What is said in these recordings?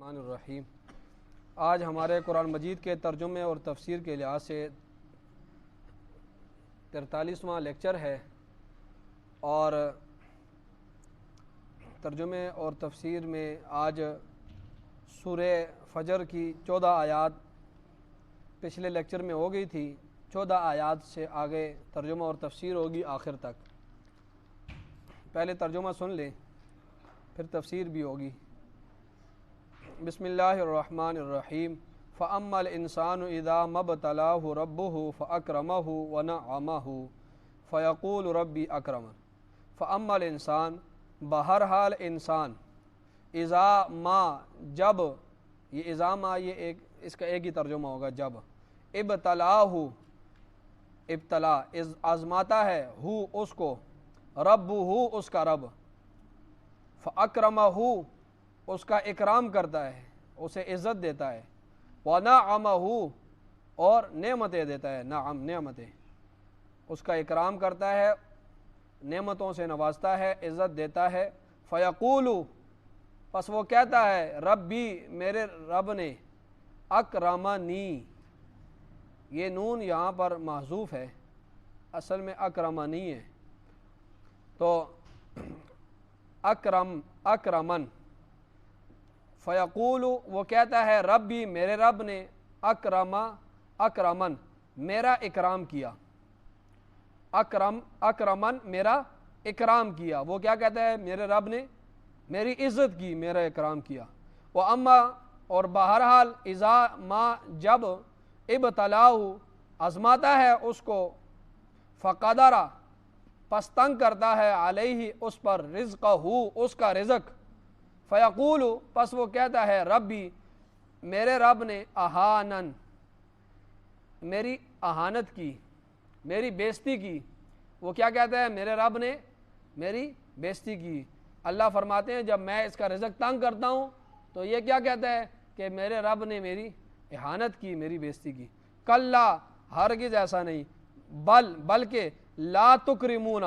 الرحمن الرحیم۔ آج ہمارے قرآن مجید کے ترجمے اور تفسیر کے لحاظ سے 43واں لیکچر ہے، اور ترجمے اور تفسیر میں آج سورہ فجر کی 14 آیات پچھلے لیکچر میں ہو گئی تھی، 14 آیات سے آگے ترجمہ اور تفسیر ہوگی آخر تک۔ پہلے ترجمہ سن لیں پھر تفسیر بھی ہوگی۔ بسم اللہ الرحمن الرحیم۔ فَأَمَّا الْإِنسَانُ إِذَا مَا ابْتَلَاهُ رَبُّهُ فَأَكْرَمَهُ وَنَعَّمَهُ فَيَقُولُ رَبِّي أَكْرَمَنِ۔ فَأَمَّا الْإِنسَانُ بہرحال انسان، اذا ما جب، یہ اذا ما یہ اس کا ایک ہی ترجمہ ہوگا جب، ابتلاہ ابتلا آزماتا ہے، ہو اس کو، رب ہو اس کا رب، فَأَكْرَمَهُ اس کا اکرام کرتا ہے، اسے عزت دیتا ہے، وَنَعَّمَهُ اور نعمتیں دیتا ہے، نعم نعمتیں، اس کا اکرام کرتا ہے، نعمتوں سے نوازتا ہے، عزت دیتا ہے۔ فَيَقُولُ پس وہ کہتا ہے، ربی میرے رب نے، اکرمنی، یہ نون یہاں پر محذوف ہے، اصل میں اکرمنی ہے، تو اکرمن، فیقول وہ کہتا ہے، ربی میرے رب نے، اکرمن میرا اکرام کیا، اکرمن میرا اکرام کیا، وہ کیا کہتا ہے، میرے رب نے میری عزت کی، میرا اکرام کیا۔ وَأَمَّا اور بہرحال اذا ما جب، ابتلاہ آزماتا ہے اس کو، فقدر پس تنگ کرتا ہے، علیہ اس پر، رزقہ اس کا رزق، فیقول پس وہ کہتا ہے، ربی میرے رب نے، اہانن میری اہانت کی، میری بےزتی کی۔ وہ کیا کہتا ہے، میرے رب نے میری بےزتی کی۔ اللہ فرماتے ہیں جب میں اس کا رزق تنگ کرتا ہوں تو یہ کیا کہتا ہے کہ میرے رب نے میری اہانت کی، میری بےزتی کی۔ کلا ہرگز ایسا نہیں، بلکہ لا تکرمون،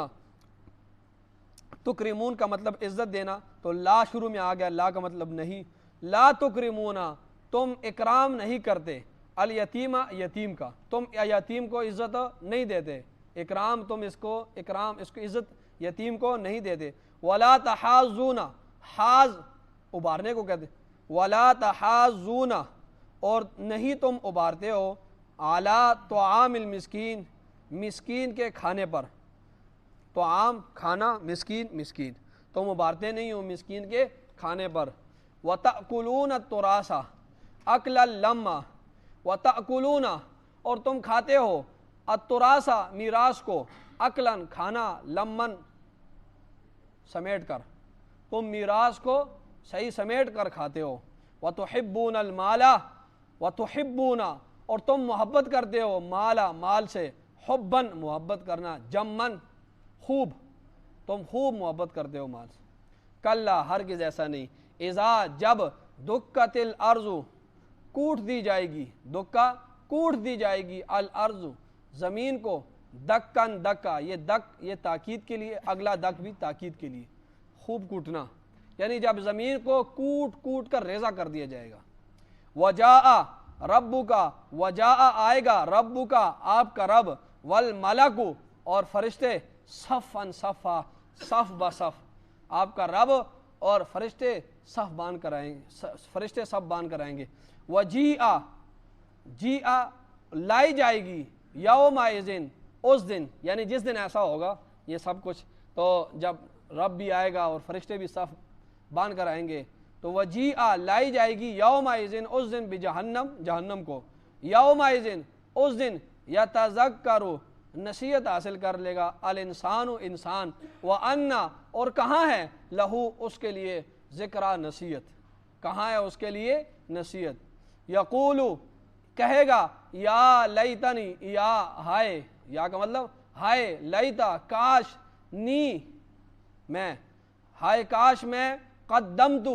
تکرمون کا مطلب عزت دینا، تو لا شروع میں آ گیا، لا کا مطلب نہیں، لا تکرمون تم اکرام نہیں کرتے، الیتیم یتیم کا، تم یتیم کو عزت نہیں دیتے، اکرام تم اس کو عزت یتیم کو نہیں دیتے۔ ولا تحاضون، حاض ابارنے کو کہتے، ولا تحاضون اور نہیں تم ابارتے ہو، علی طعام المسکین مسکین کے کھانے پر، طعام کھانا، مسکین تم ابارتے نہیں ہو مسکین کے کھانے پر۔ وَتَأْكُلُونَ التُّرَاثَ أَكْلًا لَمًّا، وَتَأْكُلُونَ اور تم کھاتے ہو، التُّرَاثَ میراث کو، اکلن کھانا، لمن سمیٹ کر، تم میراث کو صحیح سمیٹ کر کھاتے ہو۔ وَتُحِبُّونَ الْمَالَ وَتُحِبُّونَ اور تم محبت کرتے ہو، مالا مال سے، حباً محبت کرنا، جمن خوب، تم خوب محبت کرتے ہو مال سے۔ کلا ہرگز ایسا نہیں، اذا جب، دکت الارض کوٹ دی جائے گی، دکا کوٹ دی جائے گی، الارض زمین کو، دکن دکا، یہ دک یہ تاکید کے لیے، اگلا دک بھی تاکید کے لیے، خوب کوٹنا، یعنی جب زمین کو کوٹ کر ریزہ کر دیا جائے گا۔ وجاء ربک وجاء آئے گا، ربک آپ کا رب، والملک اور فرشتے، صفاً صفا صف بصف، آپ کا رب اور فرشتے صف باندھ کر آئیں گے، فرشتے صف باندھ کر آئیں گے۔ وجیء جیء لائی جائے گی، یومئذ اس دن، یعنی جس دن ایسا ہوگا یہ سب کچھ، تو جب رب بھی آئے گا اور فرشتے بھی صف باندھ کر آئیں گے، تو وجیء لائی جائے گی، یومئذ اس دن، بجہنم جہنم کو، یومئذ اس دن، یتذکر نصیحت حاصل کر لے گا، الانسان انسان، وَأَنَّ اور کہاں ہے، لہو اس کے لیے، ذکرہ نصیحت، کہاں ہے اس کے لیے نصیحت۔ یقول کہے گا، یا لیتنی، یا ہائے، یا کا مطلب ہائے، لیتا کاش، نی میں، ہائے کاش میں، قدمت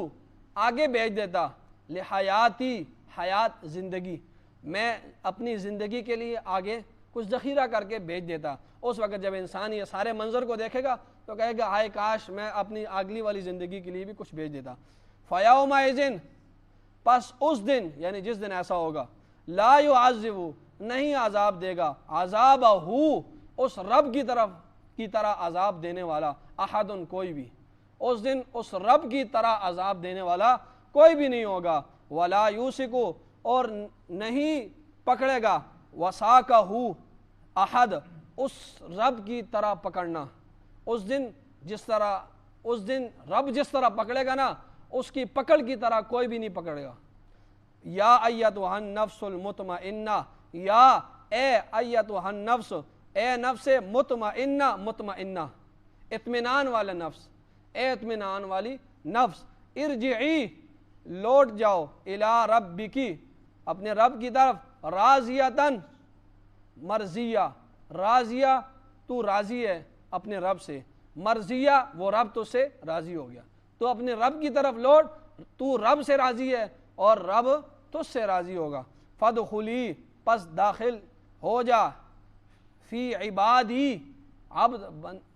آگے بھیج دیتا، لحیاتی حیات زندگی، میں اپنی زندگی کے لیے آگے کچھ ذخیرہ کر کے بھیج دیتا۔ اس وقت جب انسان یہ سارے منظر کو دیکھے گا تو کہے گا، ہائے کاش میں اپنی اگلی والی زندگی کے لیے بھی کچھ بھیج دیتا۔ فیومئذ پس اس دن یعنی جس دن ایسا ہوگا لا یعذب نہیں عذاب دے گا عذابہ اس رب کی طرح عذاب دینے والا احد کوئی بھی، اس دن اس رب کی طرح عذاب دینے والا کوئی بھی نہیں ہوگا، ولا یوسک اور نہیں پکڑے گا وثاقہ احد اس رب کی طرح پکڑنا، اس دن رب جس طرح پکڑے گا نا اس کی پکڑ کی طرح کوئی بھی نہیں پکڑے گا۔ یا ایتھا النفس المطمئنہ، یا اے ایتھا النفس، اے نفس مطمئنہ اطمینان والا نفس، اے اطمینان والی نفس، ارجعی لوٹ جاؤ الی ربکی اپنے رب کی طرف، راضیتاً مرضیہ، راضیہ تو راضی ہے اپنے رب سے، مرضیہ وہ رب تو سے راضی ہو گیا، تو اپنے رب کی طرف لوٹ، تو رب سے راضی ہے اور رب تجھ سے راضی ہوگا، فادخلی پس داخل ہو جا، فی عبادی عبد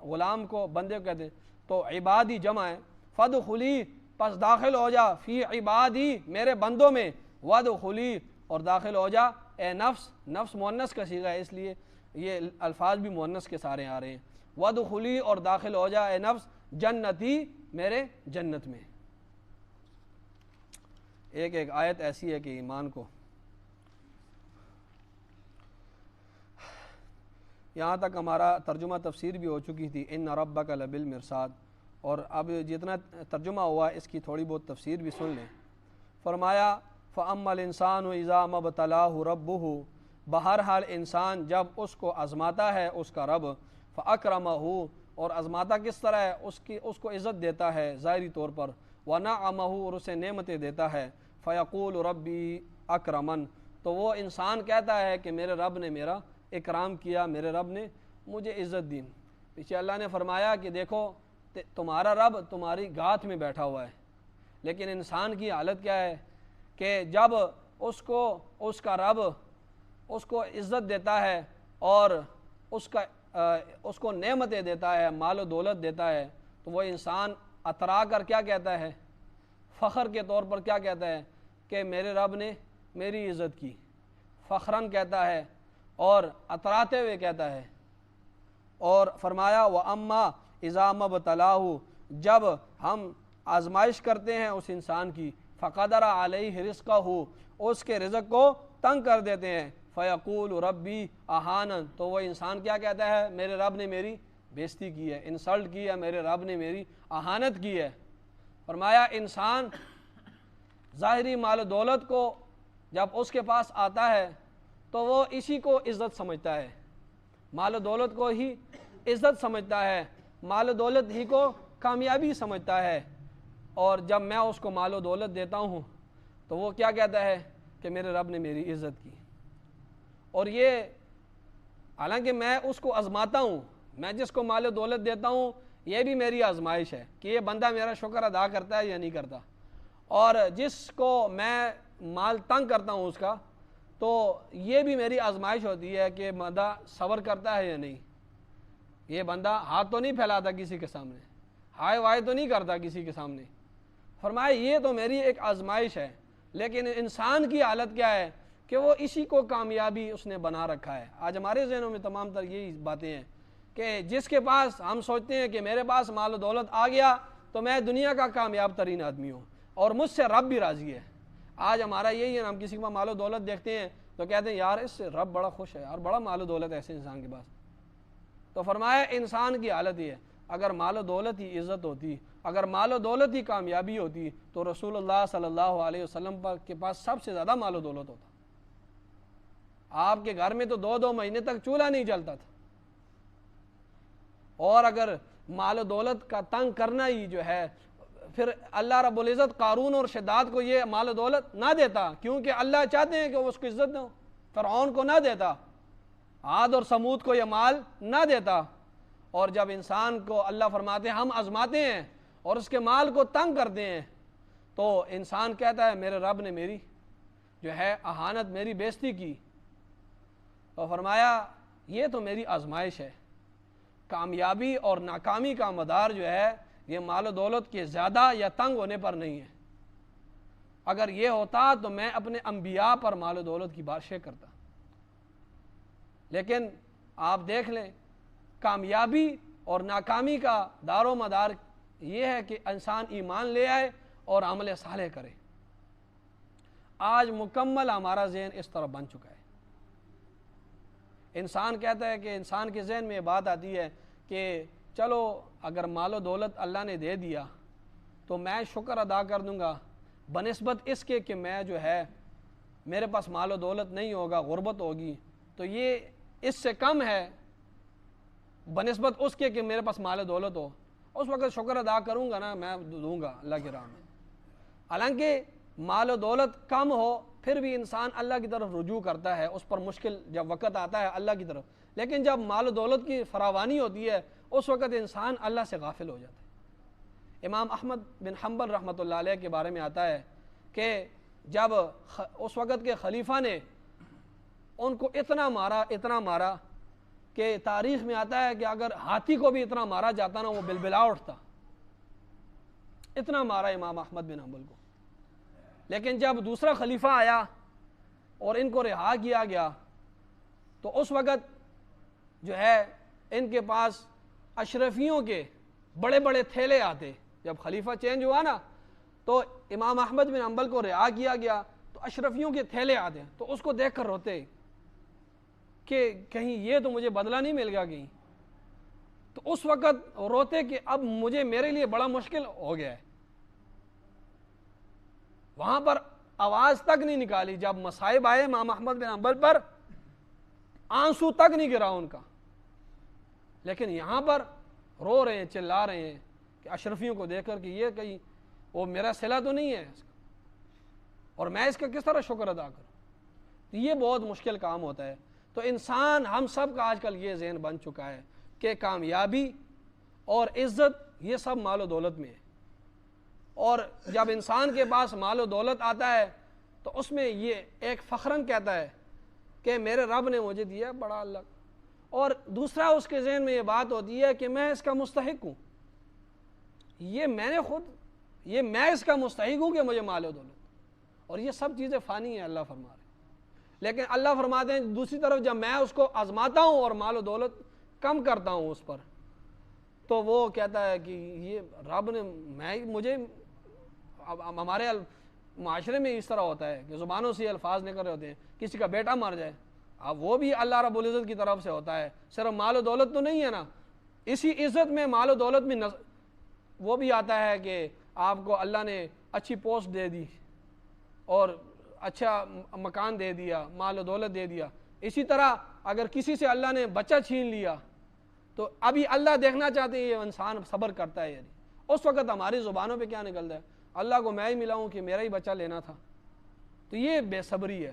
غلام کو بندے کو کہتے ہیں تو عبادی جمع ہے، فادخلی پس داخل ہو جا، فی عبادی میرے بندوں میں، وادخلی اور داخل ہو جا اے نفس، نفس مؤنث کا صیغہ ہے اس لیے یہ الفاظ بھی مؤنث کے سارے آ رہے ہیں، وادخلی اور داخل ہو جا اے نفس جنتی میرے جنت میں۔ ایک آیت ایسی ہے کہ ایمان کو یہاں تک ہمارا ترجمہ تفسیر بھی ہو چکی تھی، ان ربک لبالمرصاد، اور اب جتنا ترجمہ ہوا اس کی تھوڑی بہت تفسیر بھی سن لیں۔ فرمایا فَأَمَّا الْإِنسَانُ إِذَا مَا ابْتَلَاهُ رَبُّهُ، بہرحال انسان جب اس کو آزماتا ہے اس کا رب، فَأَكْرَمَهُ اور آزماتا کس طرح ہے، اس کو عزت دیتا ہے ظاہری طور پر، وَنَعَمَهُ اور اسے نعمتیں دیتا ہے، فَيَقُولُ رَبِّي أَكْرَمَنِ تو وہ انسان کہتا ہے کہ میرے رب نے میرا اکرام کیا، میرے رب نے مجھے عزت دی۔ پیچھے اللہ نے فرمایا کہ دیکھو تمہارا رب تمہاری گھات میں بیٹھا ہوا ہے، لیکن انسان کی حالت کیا ہے کہ جب اس کا رب اس کو عزت دیتا ہے اور اس کو نعمتیں دیتا ہے، مال و دولت دیتا ہے، تو وہ انسان اترا کر کیا کہتا ہے، فخر کے طور پر کیا کہتا ہے کہ میرے رب نے میری عزت کی، فخراً کہتا ہے اور اتراتے ہوئے کہتا ہے۔ اور فرمایا وَأَمَّا إِذَا مَا ابْتَلَاهُ جب ہم آزمائش کرتے ہیں اس انسان کی، فَقَدَرَ عَلَيْهِ رِزْقَهُ اس کے رزق کو تنگ کر دیتے ہیں، فَيَقُولُ رَبِّي أَهَانَنِ تو وہ انسان کیا کہتا ہے، میرے رب نے میری بےزتی کی ہے، انسلٹ کی ہے، میرے رب نے میری اہانت کی ہے۔ فرمایا انسان ظاہری مال و دولت کو جب اس کے پاس آتا ہے تو وہ اسی کو عزت سمجھتا ہے، مال و دولت کو ہی عزت سمجھتا ہے، مال و دولت ہی کو کامیابی سمجھتا ہے، اور جب میں اس کو مال و دولت دیتا ہوں تو وہ کیا کہتا ہے کہ میرے رب نے میری عزت کی۔ اور یہ حالانکہ میں اس کو آزماتا ہوں، میں جس کو مال و دولت دیتا ہوں یہ بھی میری آزمائش ہے کہ یہ بندہ میرا شکر ادا کرتا ہے یا نہیں کرتا، اور جس کو میں مال تنگ کرتا ہوں اس کا تو یہ بھی میری آزمائش ہوتی ہے کہ بندہ صبر کرتا ہے یا نہیں، یہ بندہ ہاتھ تو نہیں پھیلاتا کسی کے سامنے، ہائے وائے تو نہیں کرتا کسی کے سامنے۔ فرمایا یہ تو میری ایک آزمائش ہے، لیکن انسان کی حالت کیا ہے کہ وہ اسی کو کامیابی اس نے بنا رکھا ہے۔ آج ہمارے ذہنوں میں تمام تر یہی باتیں ہیں کہ جس کے پاس ہم سوچتے ہیں کہ میرے پاس مال و دولت آ گیا تو میں دنیا کا کامیاب ترین آدمی ہوں اور مجھ سے رب بھی راضی ہے۔ آج ہمارا یہی ہے، ہم کسی کا مال و دولت دیکھتے ہیں تو کہتے ہیں یار اس سے رب بڑا خوش ہے، یار بڑا مال و دولت ہے ایسے انسان کے پاس۔ تو فرمایا انسان کی حالت یہ ہے، اگر مال و دولت ہی عزت ہوتی، اگر مال و دولت ہی کامیابی ہوتی تو رسول اللہ صلی اللہ علیہ وسلم کے پاس سب سے زیادہ مال و دولت ہوتا۔ آپ کے گھر میں تو 2 مہینے تک چولہا نہیں جلتا تھا، اور اگر مال و دولت کا تنگ کرنا ہی جو ہے، پھر اللہ رب العزت قارون اور شداد کو یہ مال و دولت نہ دیتا، کیونکہ اللہ چاہتے ہیں کہ وہ اس کو عزت دو، فرعون کو نہ دیتا، عاد اور سمود کو یہ مال نہ دیتا۔ اور جب انسان کو اللہ فرماتے ہیں ہم آزماتے ہیں اور اس کے مال کو تنگ کرتے ہیں تو انسان کہتا ہے میرے رب نے میری جو ہے اہانت، میری بےزتی کی۔ تو فرمایا یہ تو میری آزمائش ہے، کامیابی اور ناکامی کا مدار جو ہے یہ مال و دولت کے زیادہ یا تنگ ہونے پر نہیں ہے۔ اگر یہ ہوتا تو میں اپنے انبیاء پر مال و دولت کی بارشیں کرتا. لیکن آپ دیکھ لیں کامیابی اور ناکامی کا دار و مدار یہ ہے کہ انسان ایمان لے آئے اور عمل صالح کرے. آج مکمل ہمارا ذہن اس طرح بن چکا ہے. انسان کہتا ہے کہ انسان کے ذہن میں یہ بات آتی ہے کہ چلو اگر مال و دولت اللہ نے دے دیا تو میں شکر ادا کر دوں گا بنسبت اس کے کہ میں جو ہے میرے پاس مال و دولت نہیں ہوگا، غربت ہوگی، تو یہ اس سے کم ہے بنسبت اس کے کہ میرے پاس مال و دولت ہو. اس وقت شکر ادا کروں گا نا، میں دوں گا اللہ کی راہ میں. حالانکہ مال و دولت کم ہو پھر بھی انسان اللہ کی طرف رجوع کرتا ہے، اس پر مشکل جب وقت آتا ہے اللہ کی طرف. لیکن جب مال و دولت کی فراوانی ہوتی ہے اس وقت انسان اللہ سے غافل ہو جاتا ہے. امام احمد بن حنبل رحمۃ اللہ علیہ کے بارے میں آتا ہے کہ جب اس وقت کے خلیفہ نے ان کو اتنا مارا کہ تاریخ میں آتا ہے کہ اگر ہاتھی کو بھی اتنا مارا جاتا نا وہ بلبلا اٹھتا. اتنا مارا امام احمد بن حنبل کو. لیکن جب دوسرا خلیفہ آیا اور ان کو رہا کیا گیا تو اس وقت جو ہے ان کے پاس اشرفیوں کے بڑے بڑے تھیلے آتے. جب خلیفہ چینج ہوا نا تو امام احمد بن حنبل کو رہا کیا گیا تو اشرفیوں کے تھیلے آتے ہیں تو اس کو دیکھ کر روتے کہ کہیں یہ تو مجھے بدلہ نہیں مل گیا کہیں. تو اس وقت روتے کہ اب مجھے میرے لیے بڑا مشکل ہو گیا ہے. وہاں پر آواز تک نہیں نکالی. جب مصائب آئے امام احمد بن حنبل پر آنسو تک نہیں گرا ان کا. لیکن یہاں پر رو رہے ہیں، چلا رہے ہیں کہ اشرفیوں کو دیکھ کر کہ یہ کہیں وہ میرا صلہ تو نہیں ہے اور میں اس کا کس طرح شکر ادا کروں. تو یہ بہت مشکل کام ہوتا ہے. تو انسان ہم سب کا آج کل یہ ذہن بن چکا ہے کہ کامیابی اور عزت یہ سب مال و دولت میں ہے. اور جب انسان کے پاس مال و دولت آتا ہے تو اس میں یہ ایک فخراً کہتا ہے کہ میرے رب نے مجھے دیا بڑا اللہ. اور دوسرا اس کے ذہن میں یہ بات ہوتی ہے کہ میں اس کا مستحق ہوں. میں اس کا مستحق ہوں کہ مجھے مال و دولت. اور یہ سب چیزیں فانی ہیں اللہ فرما رہے. لیکن اللہ فرماتے ہیں دوسری طرف جب میں اس کو آزماتا ہوں اور مال و دولت کم کرتا ہوں اس پر تو وہ کہتا ہے کہ یہ رب نے مجھے ہمارے معاشرے میں اس طرح ہوتا ہے کہ زبانوں سے الفاظ نکل رہے ہوتے ہیں کسی کا بیٹا مر جائے اب وہ بھی اللہ رب العزت کی طرف سے ہوتا ہے. صرف مال و دولت تو نہیں ہے نا، اسی عزت میں مال و دولت میں وہ بھی آتا ہے کہ آپ کو اللہ نے اچھی پوسٹ دے دی اور اچھا مکان دے دیا، مال و دولت دے دیا. اسی طرح اگر کسی سے اللہ نے بچہ چھین لیا تو ابھی اللہ دیکھنا چاہتے ہیں یہ انسان صبر کرتا ہے. یعنی اس وقت ہماری زبانوں پہ کیا نکلتا ہے اللہ کو میں ہی ملا ہوں کہ میرا ہی بچہ لینا تھا. تو یہ بے صبری ہے.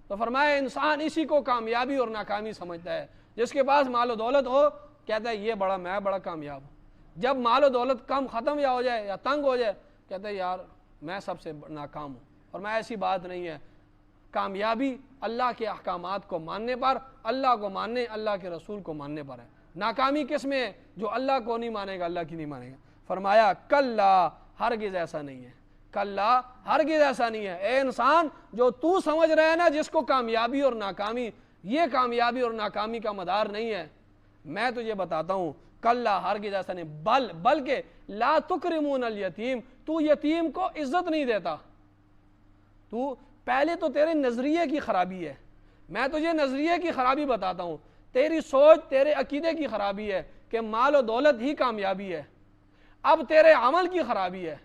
تو فرمایا انسان اسی کو کامیابی اور ناکامی سمجھتا ہے. جس کے پاس مال و دولت ہو کہتا ہے یہ میں بڑا کامیاب ہوں. جب مال و دولت کم ختم یا ہو جائے یا تنگ ہو جائے کہتا ہے یار میں سب سے ناکام ہوں. اور میں ایسی بات نہیں ہے. کامیابی اللہ کے احکامات کو ماننے پر، اللہ کو ماننے، اللہ کے رسول کو ماننے پر ہے. ناکامی کس میں ہے؟ جو اللہ کو نہیں مانے گا، اللہ کی نہیں مانے گا. فرمایا کلا ہرگز ایسا نہیں ہے. کلا ہرگز ایسا نہیں ہے. اے انسان جو تو سمجھ رہا ہے نا جس کو کامیابی اور ناکامی، یہ کامیابی اور ناکامی کا مدار نہیں ہے. میں تجھے بتاتا ہوں کلا ہرگز ایسا نہیں، بلکہ لا تکرمون الیتیم، تو یتیم کو عزت نہیں دیتا. تو پہلے تو تیرے نظریے کی خرابی ہے. میں تجھے نظریے کی خرابی بتاتا ہوں. تیری سوچ، تیرے عقیدے کی خرابی ہے کہ مال و دولت ہی کامیابی ہے. اب تیرے عمل کی خرابی ہے.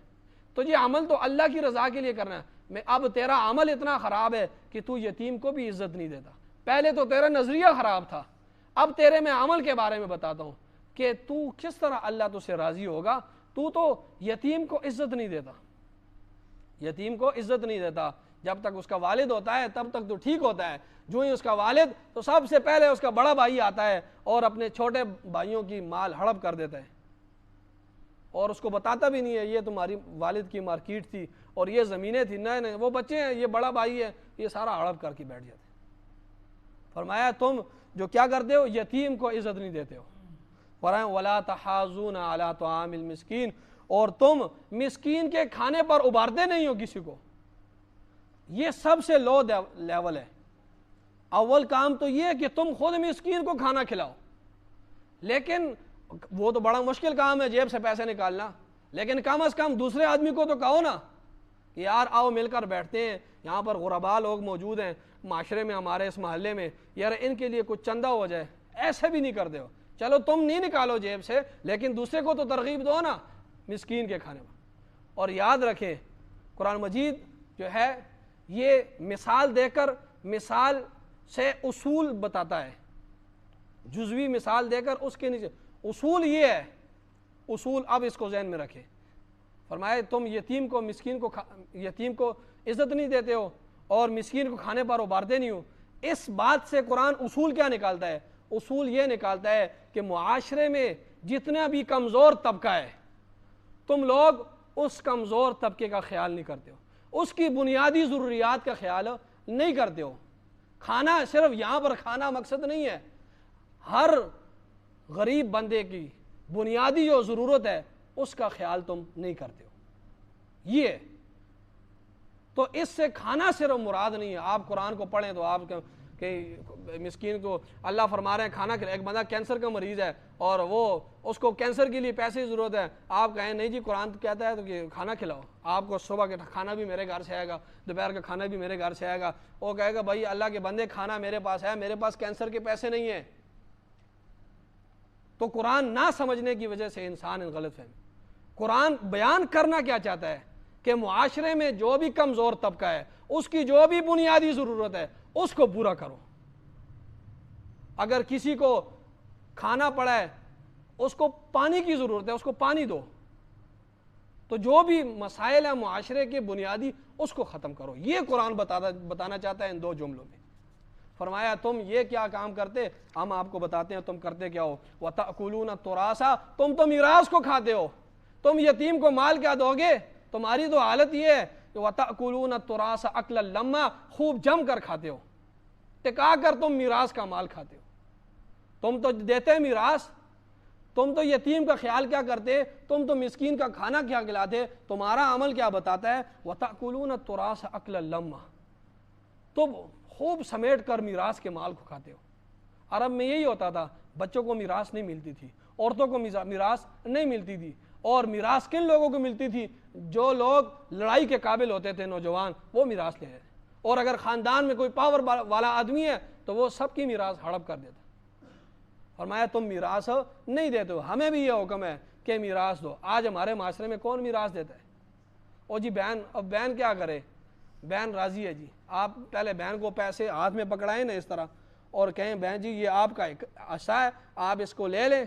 تجھے عمل تو اللہ کی رضا کے لیے کرنا ہے. اب تیرا عمل اتنا خراب ہے کہ تو یتیم کو بھی عزت نہیں دیتا. پہلے تو تیرا نظریہ خراب تھا. اب تیرے میں عمل کے بارے میں بتاتا ہوں کہ تو کس طرح اللہ تجھ سے راضی ہوگا. تو یتیم کو عزت نہیں دیتا. یتیم کو عزت نہیں دیتا. جب تک اس کا والد ہوتا ہے تب تک تو ٹھیک ہوتا ہے. جو ہی اس کا والد تو سب سے پہلے اس کا بڑا بھائی آتا ہے اور اپنے چھوٹے بھائیوں کی مال ہڑپ کر دیتا ہے اور اس کو بتاتا بھی نہیں ہے یہ تمہاری والد کی مارکیٹ تھی اور یہ زمینیں تھی. نہیں وہ بچے ہیں، یہ بڑا بھائی ہے، یہ سارا ہڑپ کر کے بیٹھ جاتے ہیں. فرمایا تم جو کیا کرتے ہو یتیم کو عزت نہیں دیتے ہو. فرمایا ولا تحاضون علی طعام المسکین، اور تم مسکین کے کھانے پر ابھارتے نہیں ہو کسی کو. یہ سب سے لو لیول ہے۔ اول کام تو یہ ہے کہ تم خود مسکین کو کھانا کھلاؤ، لیکن وہ تو بڑا مشکل کام ہے جیب سے پیسے نکالنا، لیکن کم از کم دوسرے آدمی کو تو کہو نا کہ یار آؤ مل کر بیٹھتے ہیں، یہاں پر غربا لوگ موجود ہیں معاشرے میں، ہمارے اس محلے میں، یار ان کے لیے کچھ چندہ ہو جائے۔ ایسے بھی نہیں کرتے ہو، چلو تم نہیں نکالو جیب سے، لیکن دوسرے کو تو ترغیب دو نا مسکین کے کھانے میں۔ اور یاد رکھیں قرآن مجید جو ہے یہ مثال دے کر مثال سے اصول بتاتا ہے، جزوی مثال دے کر اس کے نیچے اصول یہ ہے، اصول اب اس کو ذہن میں رکھیں۔ فرمائے تم یتیم کو مسکین کو یتیم کو عزت نہیں دیتے ہو اور مسکین کو کھانے پر ابھارتے نہیں ہو۔ اس بات سے قرآن اصول کیا نکالتا ہے؟ اصول یہ نکالتا ہے کہ معاشرے میں جتنا بھی کمزور طبقہ ہے، تم لوگ اس کمزور طبقے کا خیال نہیں کرتے ہو، اس کی بنیادی ضروریات کا خیال نہیں کرتے ہو۔ کھانا صرف یہاں پر کھانا مقصد نہیں ہے، ہر غریب بندے کی بنیادی جو ضرورت ہے اس کا خیال تم نہیں کرتے ہو۔ یہ تو اس سے کھانا صرف مراد نہیں ہے۔ آپ قرآن کو پڑھیں تو آپ کہ مسکین کو اللہ فرما رہے ہیں کھانا کھلائے۔ ایک بندہ کینسر کا مریض ہے اور وہ اس کو کینسر کے لیے پیسے کی ضرورت ہے، آپ کہیں نہیں جی قرآن کہتا ہے تو کہ کھانا کھلاؤ، آپ کو صبح کا کھانا بھی میرے گھر سے آئے گا، دوپہر کا کھانا بھی میرے گھر سے آئے گا۔ وہ کہے گا بھائی اللہ کے بندے کھانا میرے پاس ہے، میرے پاس کینسر کے پیسے نہیں ہیں۔ تو قرآن نہ سمجھنے کی وجہ سے انسان غلط فہمی۔ قرآن بیان کرنا کیا چاہتا ہے کہ معاشرے میں جو بھی کمزور طبقہ ہے اس کی جو بھی بنیادی ضرورت ہے اس کو پورا کرو۔ اگر کسی کو کھانا پڑا ہے، اس کو پانی کی ضرورت ہے، اس کو پانی دو۔ تو جو بھی مسائل ہیں معاشرے کے بنیادی اس کو ختم کرو۔ یہ قرآن بتانا چاہتا ہے ان دو جملوں میں۔ فرمایا تم یہ کیا کام کرتے، ہم آپ کو بتاتے ہیں تم کرتے کیا ہو۔ وَتَأْكُلُونَ التُّرَاثَ، تم تو میراث کو کھاتے ہو۔ تم یتیم کو مال کیا دو گے؟ تمہاری تو حالت یہ ہے کہ وَتَأْكُلُونَ التُّرَاثَ أَكْلًا لَمًّا، خوب جم کر کھاتے ہو، ٹکا کر تم میراث کا مال کھاتے ہو۔ تم تو دیتے میراث، تم تو یتیم کا خیال کیا کرتے، تم تو مسکین کا کھانا کیا کھلاتے۔ تمہارا عمل کیا بتاتا ہے؟ وَتَأْكُلُونَ التُّرَاثَ أَكْلًا لَمًّا، تم خوب سمیٹ کر میراث کے مال کو کھاتے ہو۔ عرب میں یہی ہوتا تھا، بچوں کو میراث نہیں ملتی تھی، عورتوں کو میراث نہیں ملتی تھی، اور میراث کن لوگوں کو ملتی تھی؟ جو لوگ لڑائی کے قابل ہوتے تھے، نوجوان، وہ میراث لے رہے، اور اگر خاندان میں کوئی پاور والا آدمی ہے تو وہ سب کی میراث ہڑپ کر دیتا۔ فرمایا تم میراث نہیں دیتے ہو، ہمیں بھی یہ حکم ہے کہ میراث دو۔ آج ہمارے معاشرے میں کون میراث دیتا ہے؟ او جی بہن، اب بہن کیا کرے؟ بہن راضی ہے جی، آپ پہلے بہن کو پیسے ہاتھ میں پکڑائیں نا اس طرح اور کہیں بہن جی یہ آپ کا ایک حصہ ہے، آپ اس کو لے لیں۔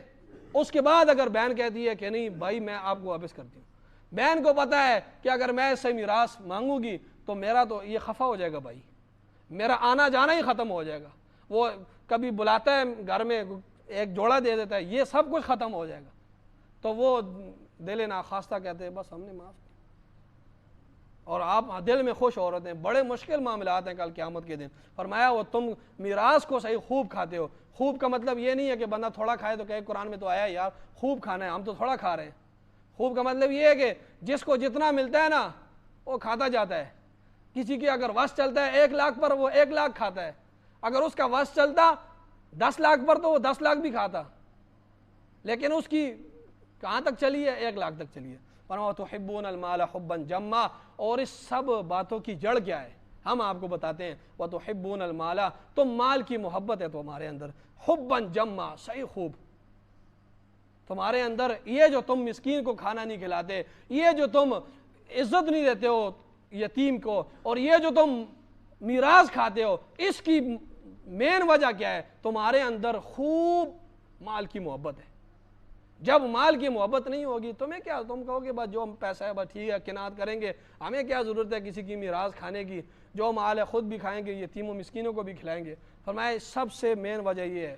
اس کے بعد اگر بہن کہتی ہے کہ نہیں بھائی میں آپ کو واپس کرتی ہوں، بہن کو پتہ ہے کہ اگر میں اس سے میراث مانگوں گی تو میرا تو یہ خفا ہو جائے گا، بھائی میرا آنا جانا ہی ختم ہو جائے گا۔ وہ کبھی بلاتا ہے گھر میں ایک جوڑا دے دیتا ہے، یہ سب کچھ ختم ہو جائے گا۔ تو وہ دل ناخواستہ کہتے ہیں بس ہم نے معاف کیا، اور آپ دل میں خوش ہو رہے ہیں۔ بڑے مشکل معاملات ہیں کل قیامت کے دن۔ فرمایا وہ تم میراث کو صحیح خوب کھاتے ہو۔ خوب کا مطلب یہ نہیں ہے کہ بندہ تھوڑا کھائے تو کہے قرآن میں تو آیا ہے یار خوب کھانا ہے، ہم تو تھوڑا کھا رہے ہیں۔ خوب کا مطلب یہ ہے کہ جس کو جتنا ملتا ہے نا وہ کھاتا جاتا ہے۔ کسی کی اگر وس چلتا ہے 1 لاکھ پر، وہ 1 لاکھ کھاتا ہے۔ اگر اس کا وس چلتا 10 لاکھ پر تو وہ 10 لاکھ بھی کھاتا، لیکن اس کی کہاں تک چلی ہے؟ 1 لاکھ تک چلی ہے۔ وَتُحِبُّونَ الْمَالَ حُبًّا جَمًّا، اور اس سب باتوں کی جڑ کیا ہے ہم آپ کو بتاتے ہیں۔ وَتُحِبُّونَ الْمَالَ، تم مال کی محبت ہے تمہارے اندر، حُبًّا جَمًّا، صحیح خوب تمہارے اندر۔ یہ جو تم مسکین کو کھانا نہیں کھلاتے، یہ جو تم عزت نہیں دیتے ہو یتیم کو، اور یہ جو تم میراث کھاتے ہو، اس کی مین وجہ کیا ہے؟ تمہارے اندر خوب مال کی محبت ہے۔ جب مال کی محبت نہیں ہوگی تمہیں کیا، تم کہو گے بس جو پیسہ ہے بس ٹھیک ہے قناعت کریں گے، ہمیں کیا ضرورت ہے کسی کی میراث کھانے کی، جو مال ہے خود بھی کھائیں گے، یتیم و مسکینوں کو بھی کھلائیں گے۔ فرمایا سب سے مین وجہ یہ ہے،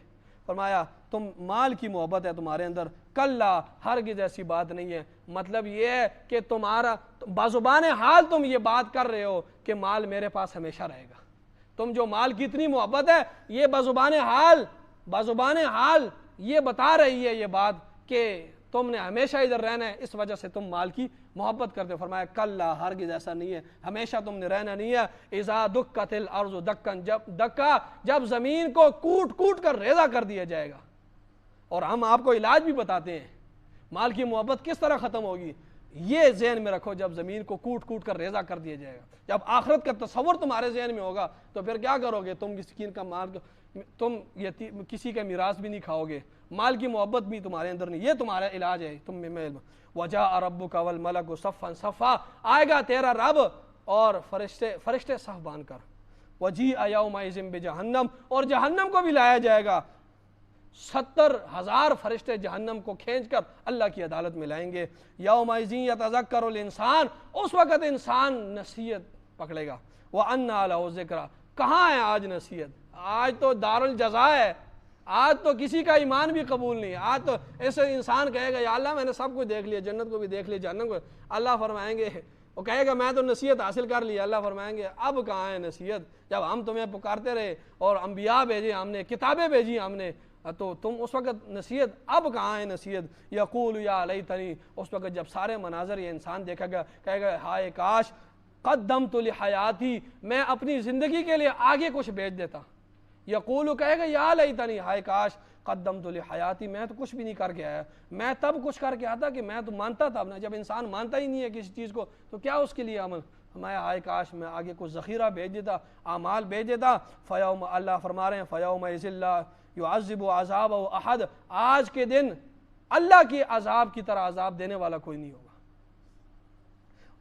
فرمایا تم مال کی محبت ہے تمہارے اندر، کلا ہرگز ایسی بات نہیں ہے۔ مطلب یہ ہے کہ تمہارا بازبان حال تم یہ بات کر رہے ہو کہ مال میرے پاس ہمیشہ رہے گا۔ تم جو مال کی اتنی محبت ہے، یہ بازبان حال یہ بتا رہی ہے یہ بات کہ تم نے ہمیشہ ادھر رہنا ہے، اس وجہ سے تم مال کی محبت کرتے ہو؟ فرمایا کلا، ہرگز ایسا نہیں ہے، ہمیشہ تم نے رہنا نہیں ہے۔ اذا دکت الارض دکن، جب زمین کو کوٹ کوٹ کر ریزہ کر دیا جائے گا۔ اور ہم آپ کو علاج بھی بتاتے ہیں مال کی محبت کس طرح ختم ہوگی، یہ ذہن میں رکھو، جب زمین کو کوٹ کوٹ کر ریزہ کر دیا جائے گا، جب آخرت کا تصور تمہارے ذہن میں ہوگا تو پھر کیا کرو گے؟ تم مسکین کا مال، تم کسی کا میراث بھی نہیں کھاؤ گے، مال کی محبت بھی تمہارے اندر نہیں، یہ تمہارا علاج ہے تم میں علم۔ وجاء ربک والملک صفا صفا، آئے گا تیرا رب اور فرشتے صف باندھ کر۔ وجیء یومئذ بجہنم، اور جہنم کو بھی لایا جائے گا، 70,000 فرشتے جہنم کو کھینچ کر اللہ کی عدالت میں لائیں گے۔ یومئذ یتذکر الانسان، اس وقت انسان نصیحت پکڑے گا۔ وَأَنَّىٰ لَهُ الذِّکریٰ، کہاں ہے آج نصیحت؟ آج تو دارالجزا ہے، آج تو کسی کا ایمان بھی قبول نہیں، آج تو ایسے انسان کہے گا یا اللہ میں نے سب کچھ دیکھ لیا، جنت کو بھی دیکھ لیا، جہنم کو، اللہ فرمائیں گے، وہ کہے گا میں تو نصیحت حاصل کر لی، اللہ فرمائیں گے اب کہاں ہے نصیحت؟ جب ہم تمہیں پکارتے رہے اور انبیاء بھیجے ہم نے، کتابیں بھیجی ہم نے، تو تم اس وقت نصیحت، اب کہاں ہے نصیحت؟ یقول یا لیتنی، اس وقت جب سارے مناظر یہ انسان دیکھے گا، کہے گا ہائے کاش قدمت لحیاتی، میں اپنی زندگی کے لیے آگے کچھ بھیج دیتا۔ یقول، کہے گا یا لیتنی، ہائے کاش قدمت لحیاتی، میں تو کچھ بھی نہیں کر کے آیا، میں تب کچھ کر کے آتا کہ میں تو مانتا تھا نا، جب انسان مانتا ہی نہیں ہے کسی چیز کو تو کیا اس کے لیے عمل؟ ہمارا ہائے کاش میں آگے کچھ ذخیرہ بھیج دیتا، اعمال بھیج دیتا۔ فیوم، اللہ فرما رہے ہیں فیومئذ لا یعذب عذابہ احد، آج کے دن اللہ کی عذاب کی طرح عذاب دینے والا کوئی نہیں ہوگا۔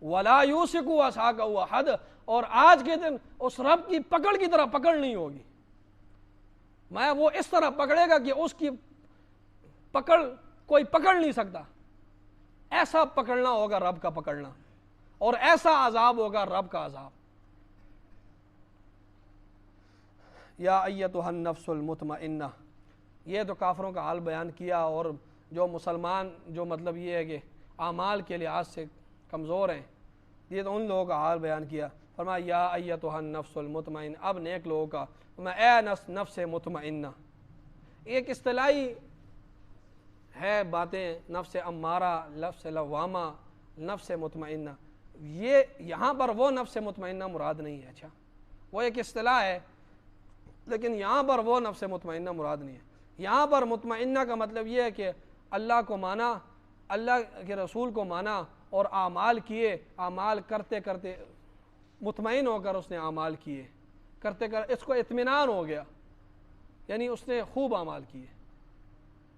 ولا یوثق وثاقہ احد، اور آج کے دن اس رب کی پکڑ کی طرح پکڑ نہیں ہوگی، میں وہ اس طرح پکڑے گا کہ اس کی پکڑ کوئی پکڑ نہیں سکتا، ایسا پکڑنا ہوگا رب کا پکڑنا، اور ایسا عذاب ہوگا رب کا عذاب۔ یا ایتھا النفس المطمئنہ، یہ تو کافروں کا حال بیان کیا، اور جو مسلمان جو مطلب یہ ہے کہ اعمال کے لحاظ سے کمزور ہیں، یہ تو ان لوگوں کا حال بیان کیا۔ فرمایا یا ایتھا النفس المطمئنہ، اب نیک لوگوں کا، اے نفس مطمئنہ، ایک اصطلاحی ہے باتیں، نفس امارہ، نفس لوامہ، نفس مطمئنہ، یہ یہاں پر وہ نفس مطمئنہ مراد نہیں ہے، اچھا وہ ایک اصطلاح ہے، لیکن یہاں پر وہ نفس مطمئنہ مراد نہیں ہے۔ یہاں پر مطمئنہ کا مطلب یہ ہے کہ اللہ کو مانا، اللہ کے رسول کو مانا اور اعمال کیے، اعمال کرتے کرتے مطمئن ہو کر اس نے اعمال کیے، کرتے کرتے اس کو اطمینان ہو گیا، یعنی اس نے خوب اعمال کیے،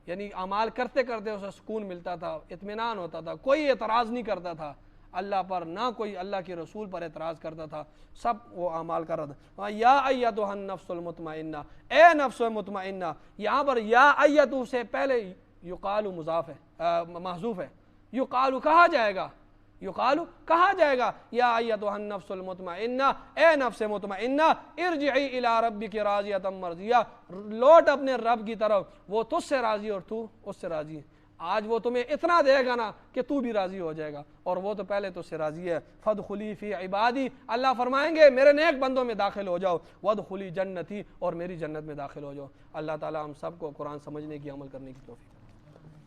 یعنی اعمال کرتے کرتے اسے سکون ملتا تھا، اطمینان ہوتا تھا، کوئی اعتراض نہیں کرتا تھا اللہ پر، نہ کوئی اللہ کے رسول پر اعتراض کرتا تھا، سب وہ اعمال کر رہا تھا۔ یا ایتھا النفس المطمئنہ، اے نفس مطمئنہ، یہاں پر یا ایتھا سے پہلے یقال مضاف ہے، محذوف ہے، یقال کہا جائے گا، یقال کہا جائے گا، یا ایتھا النفس المطمئنہ، اے نفس مطمئنہ، ارجعی الی ربک راضیۃ مرضیہ، لوٹ اپنے رب کی طرف، وہ تجھ سے راضی اور تو اس سے راضی ہے۔ آج وہ تمہیں اتنا دے گا نا کہ تو بھی راضی ہو جائے گا، اور وہ تو پہلے تو سے راضی ہے۔ فادخلی فی عبادی، اللہ فرمائیں گے میرے نیک بندوں میں داخل ہو جاؤ، وادخلی جنتی، اور میری جنت میں داخل ہو جاؤ۔ اللہ تعالی ہم سب کو قرآن سمجھنے کی، عمل کرنے کی توفیق۔